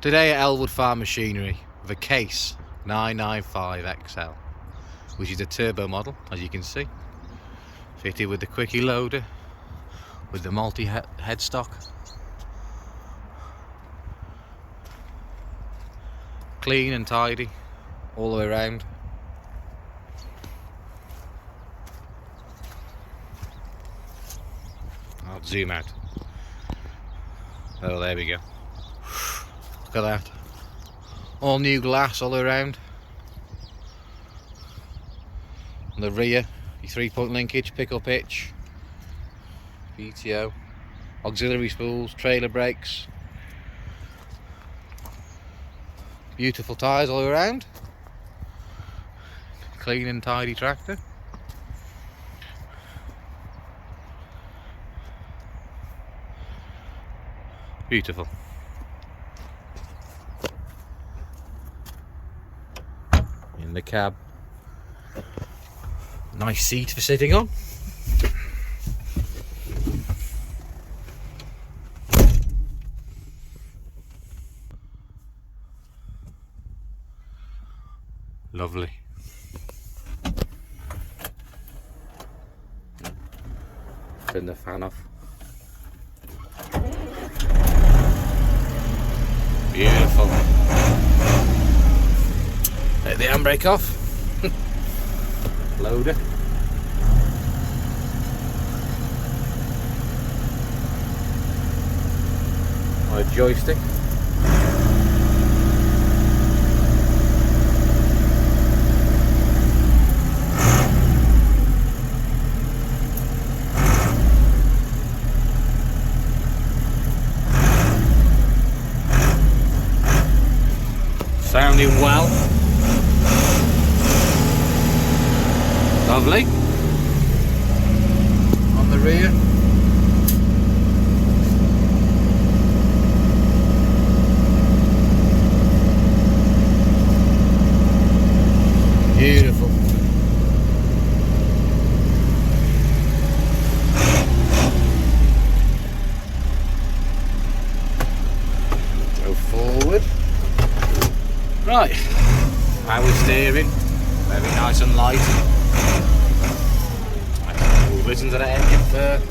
Today at Ellwood Farm Machinery with a Case 995XL, which is a turbo model, as you can see, fitted with the quickie loader with the multi headstock, clean and tidy all the way around. I'll zoom out. Oh, there we go. Look at that. All new glass all around. On the rear, your 3-point linkage, pick-up hitch, PTO, auxiliary spools, trailer brakes. Beautiful tyres all around. Clean and tidy tractor. Beautiful. In the cab, nice seat for sitting on. Lovely. Turn the fan off. Beautiful. Take the handbrake off. Loader. On a joystick. Sounding well. Lovely. On the rear. Beautiful. Go forward. Right, power steering, very nice and light. We'll listen to that engine first.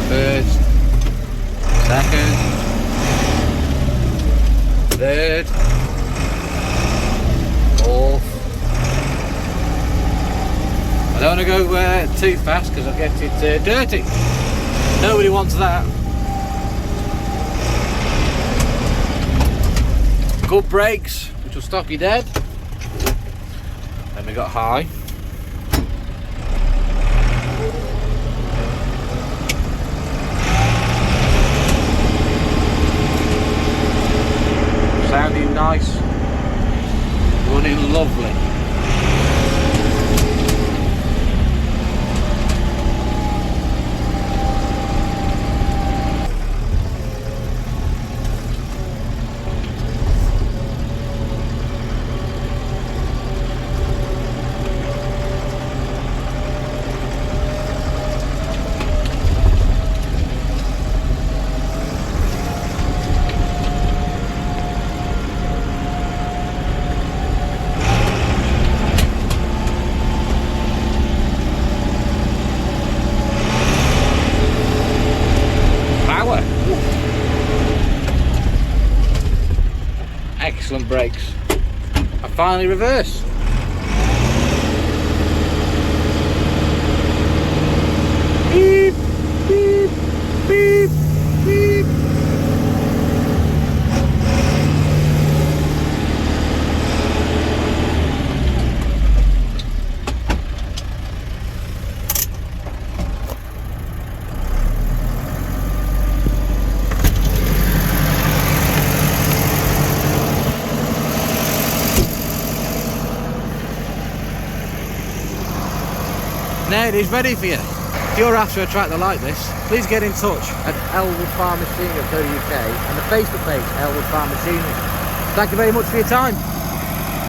First, second, third, fourth. I don't want to go too fast because I'll get it dirty. Nobody wants that. Good brakes, which will stop you dead. Then we got high. Sounding nice. Running lovely. Excellent brakes. I finally reverse. Beep, beep, beep, beep. Now it is ready for you. If you're after a tractor like this, please get in touch at ellwoodfarmmachinery.co.uk and the Facebook page, Ellwood Farm Machinery. Thank you very much for your time.